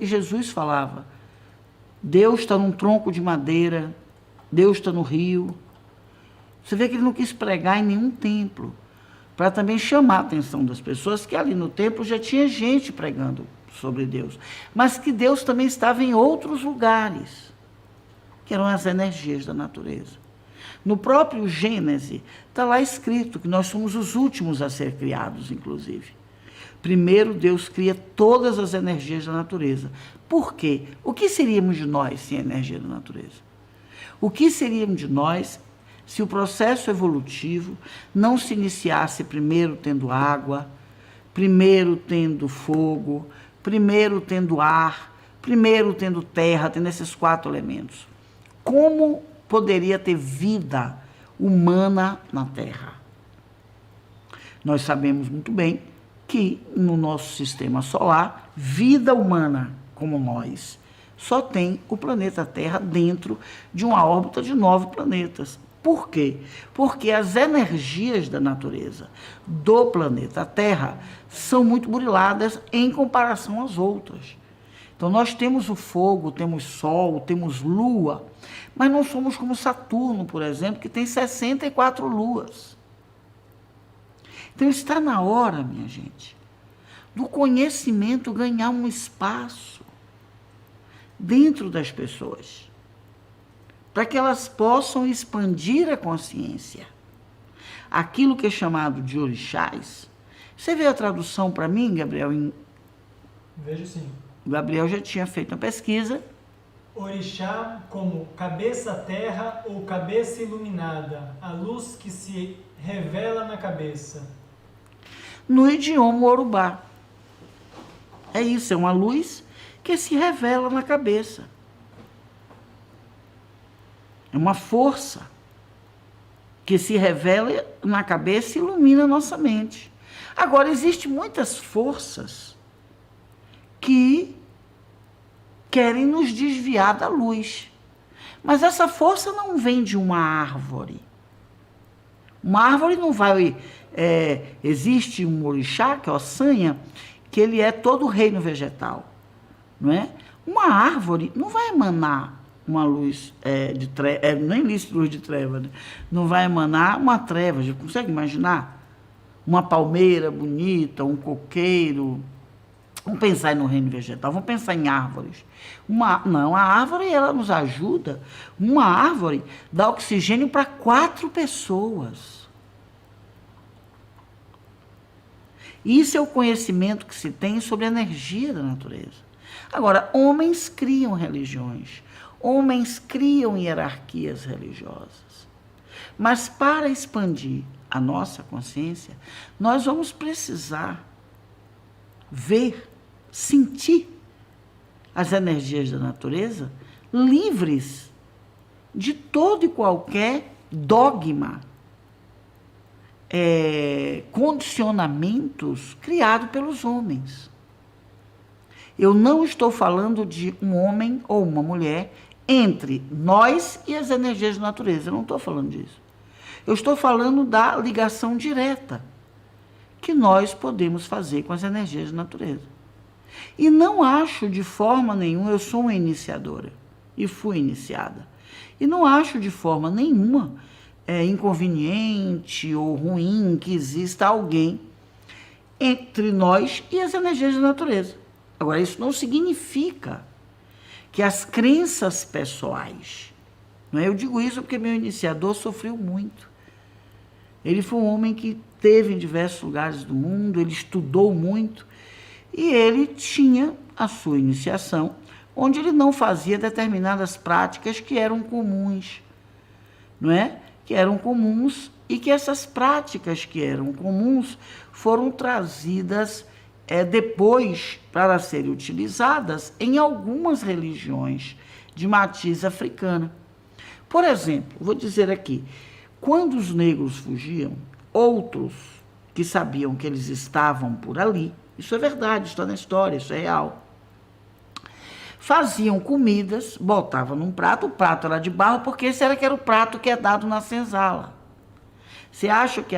E Jesus falava, Deus está num tronco de madeira, Deus está no rio. Você vê que ele não quis pregar em nenhum templo, para também chamar a atenção das pessoas, que ali no templo já tinha gente pregando sobre Deus, mas que Deus também estava em outros lugares, que eram as energias da natureza. No próprio Gênesis, está lá escrito que nós somos os últimos a ser criados, inclusive. Primeiro, Deus cria todas as energias da natureza. Por quê? O que seríamos de nós sem a energia da natureza? O que seríamos de nós se o processo evolutivo não se iniciasse primeiro tendo água, primeiro tendo fogo, primeiro tendo ar, primeiro tendo terra, tendo esses 4 elementos? Como poderia ter vida humana na Terra? Nós sabemos muito bem que no nosso sistema solar, vida humana como nós, só tem o planeta Terra dentro de uma órbita de 9 planetas. Por quê? Porque as energias da natureza do planeta Terra são muito buriladas em comparação às outras. Então, nós temos o fogo, temos sol, temos lua, mas não somos como Saturno, por exemplo, que tem 64 luas. Então, está na hora, minha gente, do conhecimento ganhar um espaço dentro das pessoas, para que elas possam expandir a consciência. Aquilo que é chamado de orixás. Você vê a tradução para mim, Gabriel? Vejo sim. Gabriel já tinha feito uma pesquisa. Orixá como cabeça terra ou cabeça iluminada, a luz que se revela na cabeça. No idioma Urubá. É isso, é uma luz que se revela na cabeça. É uma força que se revela na cabeça e ilumina a nossa mente. Agora, existem muitas forças que querem nos desviar da luz. Mas essa força não vem de uma árvore. Uma árvore não vai... existe um orixá, que é o Ossanha, que ele é todo o reino vegetal. Não é? Uma árvore não vai emanar uma luz de treva, nem existe luz de treva, né? Não vai emanar uma treva. Já consegue imaginar? Uma palmeira bonita, um coqueiro. Vamos pensar no reino vegetal, vamos pensar em árvores. Não, a árvore ela nos ajuda. Uma árvore dá oxigênio para 4 pessoas. Isso é o conhecimento que se tem sobre a energia da natureza. Agora, homens criam religiões, homens criam hierarquias religiosas. Mas para expandir a nossa consciência, nós vamos precisar ver, sentir as energias da natureza livres de todo e qualquer dogma, condicionamentos criados pelos homens. Eu não estou falando de um homem ou uma mulher entre nós e as energias da natureza. Eu não estou falando disso. Eu estou falando da ligação direta que nós podemos fazer com as energias da natureza. E não acho de forma nenhuma, eu sou uma iniciadora e fui iniciada, e não acho de forma nenhuma inconveniente ou ruim que exista alguém entre nós e as energias da natureza. Agora, isso não significa que as crenças pessoais, não é? Eu digo isso porque meu iniciador sofreu muito. Ele foi um homem que esteve em diversos lugares do mundo, ele estudou muito, e ele tinha a sua iniciação, onde ele não fazia determinadas práticas que eram comuns, não é? Que eram comuns, e que essas práticas que eram comuns foram trazidas depois para serem utilizadas em algumas religiões de matiz africana. Por exemplo, vou dizer aqui, quando os negros fugiam, outros que sabiam que eles estavam por ali, isso é verdade, está na história, isso é real, faziam comidas, botavam num prato, o prato era de barro, porque esse era que era o prato que é dado na senzala. Você acha que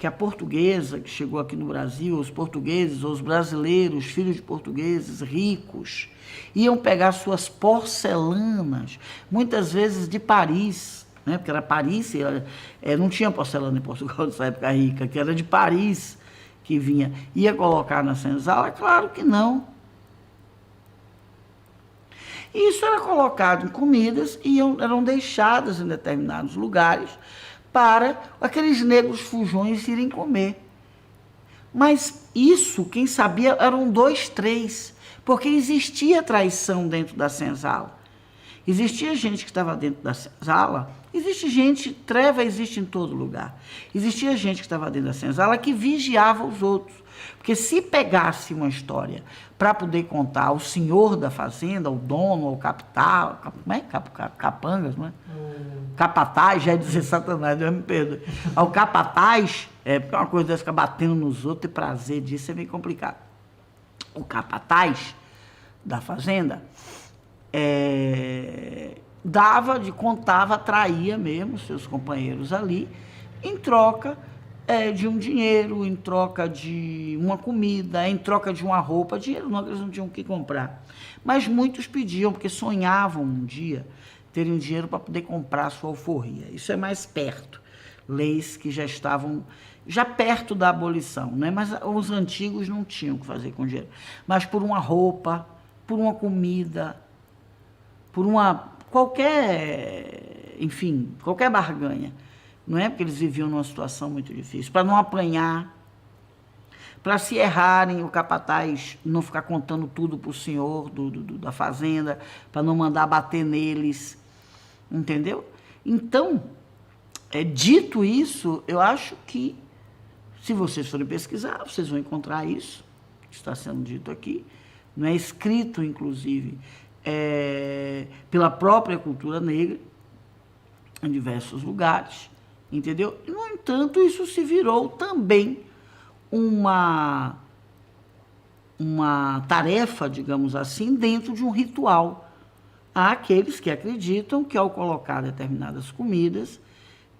a portuguesa que chegou aqui no Brasil, os portugueses, os brasileiros, filhos de portugueses ricos, iam pegar suas porcelanas, muitas vezes de Paris, né? Porque era Paris, não tinha porcelana em Portugal nessa época rica, que era de Paris que vinha. Ia colocar na senzala? Claro que não. Isso era colocado em comidas e eram deixadas em determinados lugares para aqueles negros fujões irem comer. Mas isso, quem sabia, eram 2, 3, porque existia traição dentro da senzala. Existia gente que estava dentro da senzala, existe gente, treva existe em todo lugar. Existia gente que estava dentro da senzala que vigiava os outros. Porque se pegasse uma história para poder contar ao senhor da fazenda, ao dono, ao capital, como é? Capangas, não é? Capataz, já ia dizer Satanás, Deus me perdoe. Ao capataz, porque uma coisa dessa ficar batendo nos outros e prazer disso é meio complicado. O capataz da fazenda contava, traía mesmo seus companheiros ali, em troca de um dinheiro, em troca de uma comida, em troca de uma roupa. Dinheiro não, eles não tinham o que comprar. Mas muitos pediam, porque sonhavam um dia terem dinheiro para poder comprar a sua alforria. Isso é mais perto. Leis que já estavam perto da abolição, né? Mas os antigos não tinham o que fazer com dinheiro. Mas por uma roupa, por uma comida, por qualquer barganha. Não é porque eles viviam numa situação muito difícil. Para não apanhar, para se errarem, o capataz não ficar contando tudo para o senhor da fazenda, para não mandar bater neles, entendeu? Então, dito isso, eu acho que, se vocês forem pesquisar, vocês vão encontrar isso, que está sendo dito aqui, não é escrito, inclusive, pela própria cultura negra, em diversos lugares, entendeu? E, no entanto, isso se virou também uma tarefa, digamos assim, dentro de um ritual. Há aqueles que acreditam que, ao colocar determinadas comidas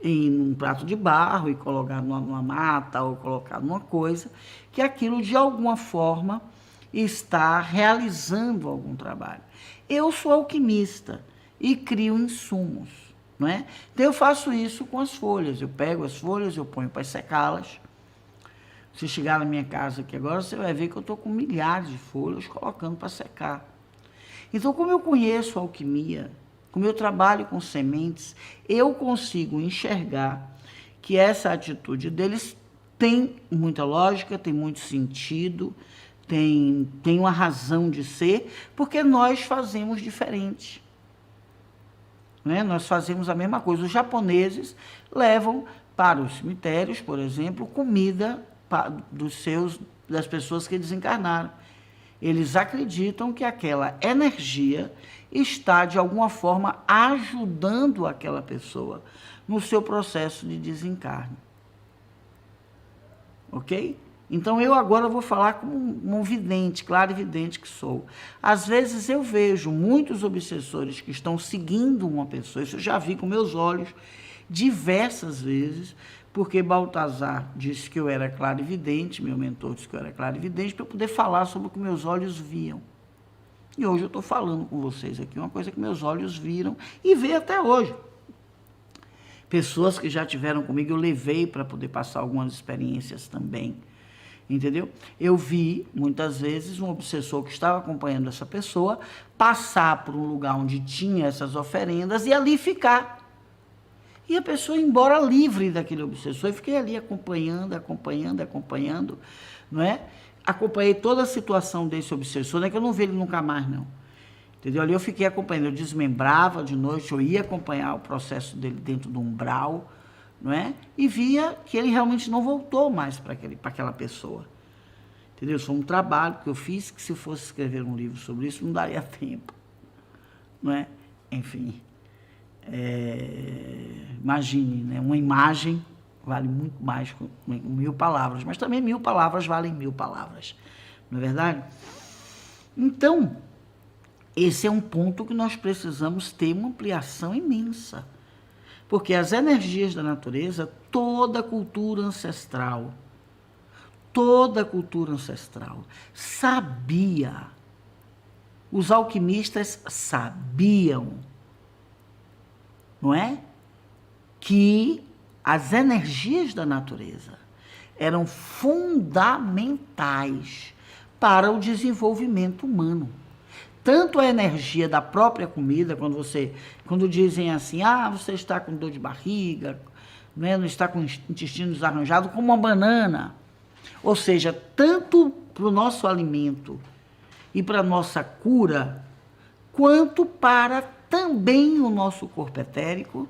em um prato de barro e colocar numa mata ou colocar numa coisa, que aquilo, de alguma forma, está realizando algum trabalho. Eu sou alquimista e crio insumos, não é? Então, eu faço isso com as folhas. Eu pego as folhas, eu ponho para secá-las. Se chegar na minha casa aqui agora, você vai ver que eu estou com milhares de folhas colocando para secar. Então, como eu conheço a alquimia, como eu trabalho com sementes, eu consigo enxergar que essa atitude deles tem muita lógica, tem muito sentido, tem uma razão de ser, porque nós fazemos diferente. Né? Nós fazemos a mesma coisa. Os japoneses levam para os cemitérios, por exemplo, comida das pessoas que desencarnaram. Eles acreditam que aquela energia está, de alguma forma, ajudando aquela pessoa no seu processo de desencarne. Ok? Então, eu agora vou falar como um vidente, clarividente que sou. Às vezes, eu vejo muitos obsessores que estão seguindo uma pessoa, isso eu já vi com meus olhos diversas vezes, porque Baltazar disse que eu era clarividente, meu mentor disse que eu era clarividente, para eu poder falar sobre o que meus olhos viam. E hoje eu estou falando com vocês aqui uma coisa que meus olhos viram e veem até hoje. Pessoas que já tiveram comigo, eu levei para poder passar algumas experiências também. Entendeu? Eu vi, muitas vezes, um obsessor que estava acompanhando essa pessoa passar por um lugar onde tinha essas oferendas e ali ficar. E a pessoa ir embora livre daquele obsessor. Eu fiquei ali acompanhando, não é? Acompanhei toda a situação desse obsessor, não é que eu não vi ele nunca mais, não. Entendeu? Ali eu fiquei acompanhando, eu desmembrava de noite, eu ia acompanhar o processo dele dentro do umbral, não é? E via que ele realmente não voltou mais para aquela pessoa. Entendeu? Isso foi um trabalho que eu fiz, que se fosse escrever um livro sobre isso, não daria tempo. Não é? Enfim. Imagine, né? Uma imagem vale muito mais que 1000 palavras, mas também 1000 palavras valem 1000 palavras. Não é verdade? Então, esse é um ponto que nós precisamos ter uma ampliação imensa. Porque as energias da natureza, toda cultura ancestral sabia, os alquimistas sabiam, não é? Que as energias da natureza eram fundamentais para o desenvolvimento humano. Tanto a energia da própria comida, quando dizem assim, você está com dor de barriga, não está com o intestino desarranjado, como uma banana. Ou seja, tanto para o nosso alimento e para a nossa cura, quanto para também o nosso corpo etérico,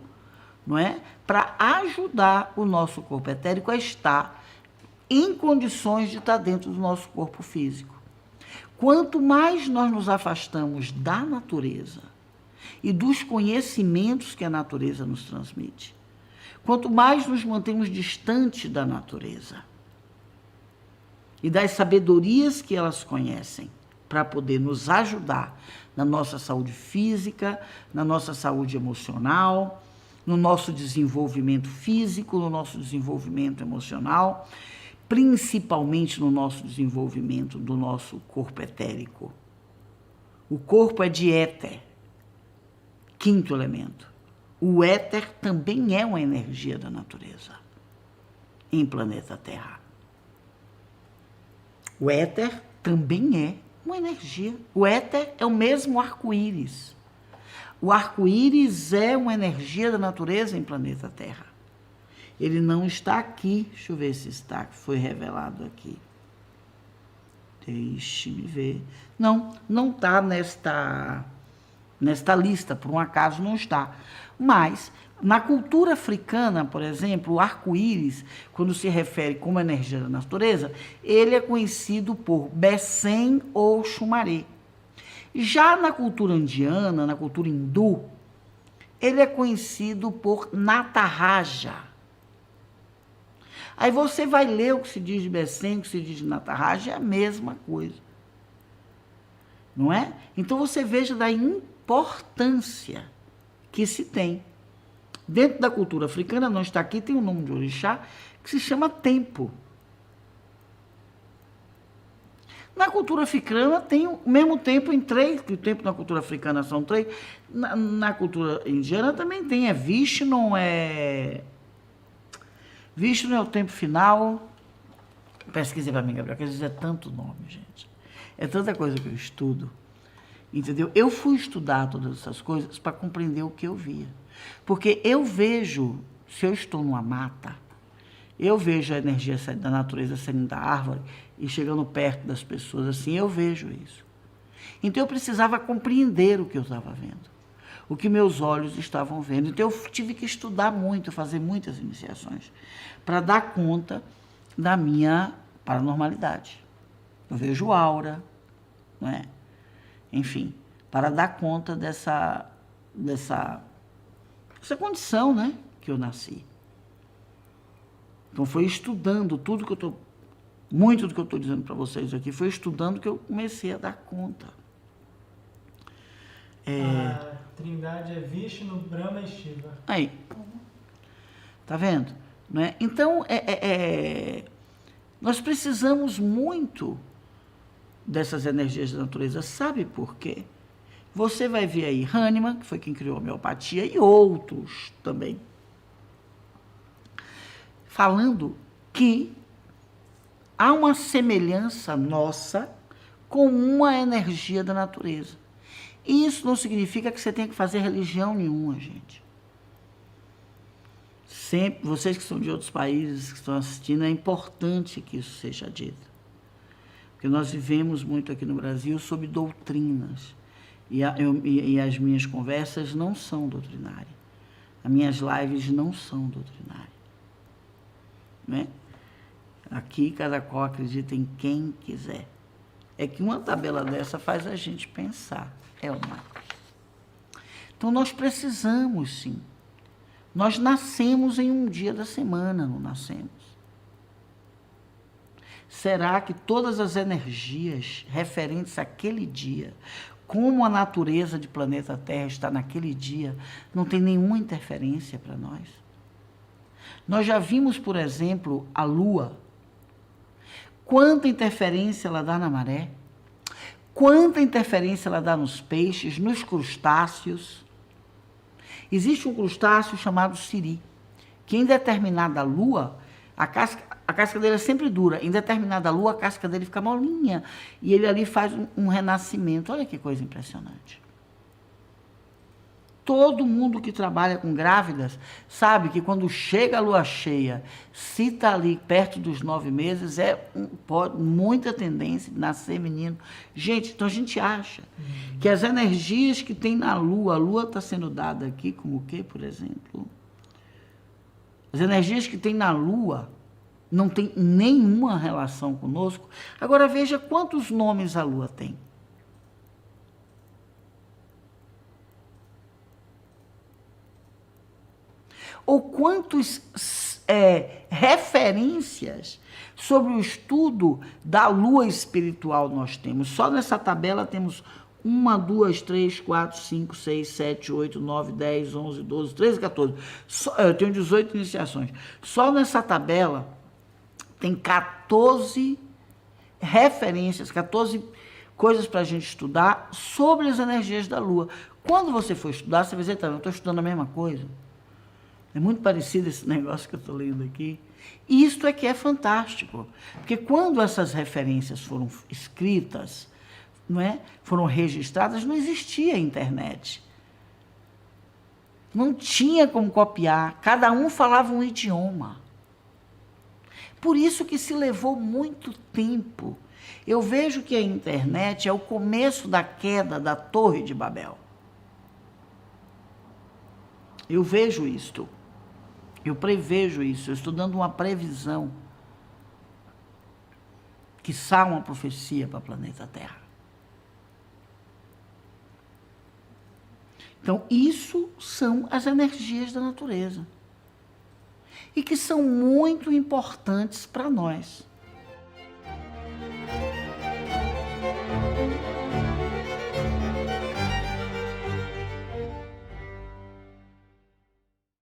não é? Para ajudar o nosso corpo etérico a estar em condições de estar dentro do nosso corpo físico. Quanto mais nós nos afastamos da natureza e dos conhecimentos que a natureza nos transmite, quanto mais nos mantemos distantes da natureza e das sabedorias que elas conhecem, para poder nos ajudar na nossa saúde física, na nossa saúde emocional, no nosso desenvolvimento físico, no nosso desenvolvimento emocional, principalmente no nosso desenvolvimento do nosso corpo etérico. O corpo é de éter, quinto elemento. O éter também é uma energia da natureza em planeta Terra. O éter também é uma energia. O éter é o mesmo arco-íris. O arco-íris é uma energia da natureza em planeta Terra. Ele não está aqui. Deixa eu ver se está, foi revelado aqui. Deixe-me ver. Não está nesta lista, por um acaso não está. Mas, na cultura africana, por exemplo, o arco-íris, quando se refere como energia da natureza, ele é conhecido por Bessem ou Xumaré. Já na cultura indiana, na cultura hindu, ele é conhecido por Nataraja. Aí você vai ler o que se diz de Bessem, o que se diz de Nataraja, é a mesma coisa. Não é? Então você veja da importância que se tem. Dentro da cultura africana, não está aqui, tem um nome de orixá que se chama tempo. Na cultura africana tem o mesmo tempo em 3, que o tempo na cultura africana são 3. Na cultura indiana também tem, Vishnu é o tempo final. Pesquisei para mim, Gabriel, que às vezes é tanto nome, gente. É tanta coisa que eu estudo. Entendeu? Eu fui estudar todas essas coisas para compreender o que eu via. Porque eu vejo, se eu estou numa mata, eu vejo a energia da natureza saindo da árvore e chegando perto das pessoas, assim, eu vejo isso. Então eu precisava compreender o que eu estava vendo, o que meus olhos estavam vendo. Então eu tive que estudar muito, fazer muitas iniciações, para dar conta da minha paranormalidade. Eu vejo aura, não é? Enfim, para dar conta dessa condição, né, que eu nasci. Então foi estudando tudo que muito do que eu estou dizendo para vocês aqui, foi estudando que eu comecei a dar conta. A trindade é Vishnu, Brahma e Shiva. Aí, tá vendo? Né? Então, nós precisamos muito dessas energias da natureza. Sabe por quê? Você vai ver aí Hahnemann, que foi quem criou a homeopatia, e outros também, falando que há uma semelhança nossa com uma energia da natureza. E isso não significa que você tenha que fazer religião nenhuma, gente. Sempre, vocês que são de outros países, que estão assistindo, é importante que isso seja dito. Porque nós vivemos muito aqui no Brasil sob doutrinas. E as minhas conversas não são doutrinárias. As minhas lives não são doutrinárias. Né? Aqui, cada qual acredita em quem quiser. É que uma tabela dessa faz a gente pensar. É ou não? Então, nós precisamos, sim. Nós nascemos em um dia da semana, não nascemos? Será que todas as energias referentes àquele dia como a natureza de planeta Terra está naquele dia, não tem nenhuma interferência para nós. Nós já vimos, por exemplo, a Lua. Quanta interferência ela dá na maré, quanta interferência ela dá nos peixes, nos crustáceos. Existe um crustáceo chamado siri, que em determinada lua, a casca dele é sempre dura, em determinada lua a casca dele fica molinha, e ele ali faz um renascimento. Olha que coisa impressionante. Todo mundo que trabalha com grávidas sabe que quando chega a lua cheia, se está ali perto dos 9 meses, pode muita tendência de nascer menino. Gente, então a gente acha que as energias que tem na lua, a lua está sendo dada aqui como o quê, por exemplo? As energias que tem na lua não tem nenhuma relação conosco. Agora veja quantos nomes a lua tem. Ou quantas referências sobre o estudo da lua espiritual nós temos. Só nessa tabela temos 1, 2, 3, 4, 5, 6, 7, 8, 9, 10, 11, 12, 13, 14. Eu tenho 18 iniciações. Só nessa tabela tem 14 referências, 14 coisas para a gente estudar sobre as energias da lua. Quando você for estudar, você vai dizer, tá, eu estou estudando a mesma coisa. É muito parecido esse negócio que eu estou lendo aqui. E isto é que é fantástico. Porque quando essas referências foram escritas, não é? Foram registradas, não existia internet. Não tinha como copiar. Cada um falava um idioma. Por isso que se levou muito tempo. Eu vejo que a internet é o começo da queda da Torre de Babel. Eu vejo isto. Eu prevejo isso, eu estou dando uma previsão, quiçá uma profecia para o planeta Terra. Então, isso são as energias da natureza. E que são muito importantes para nós.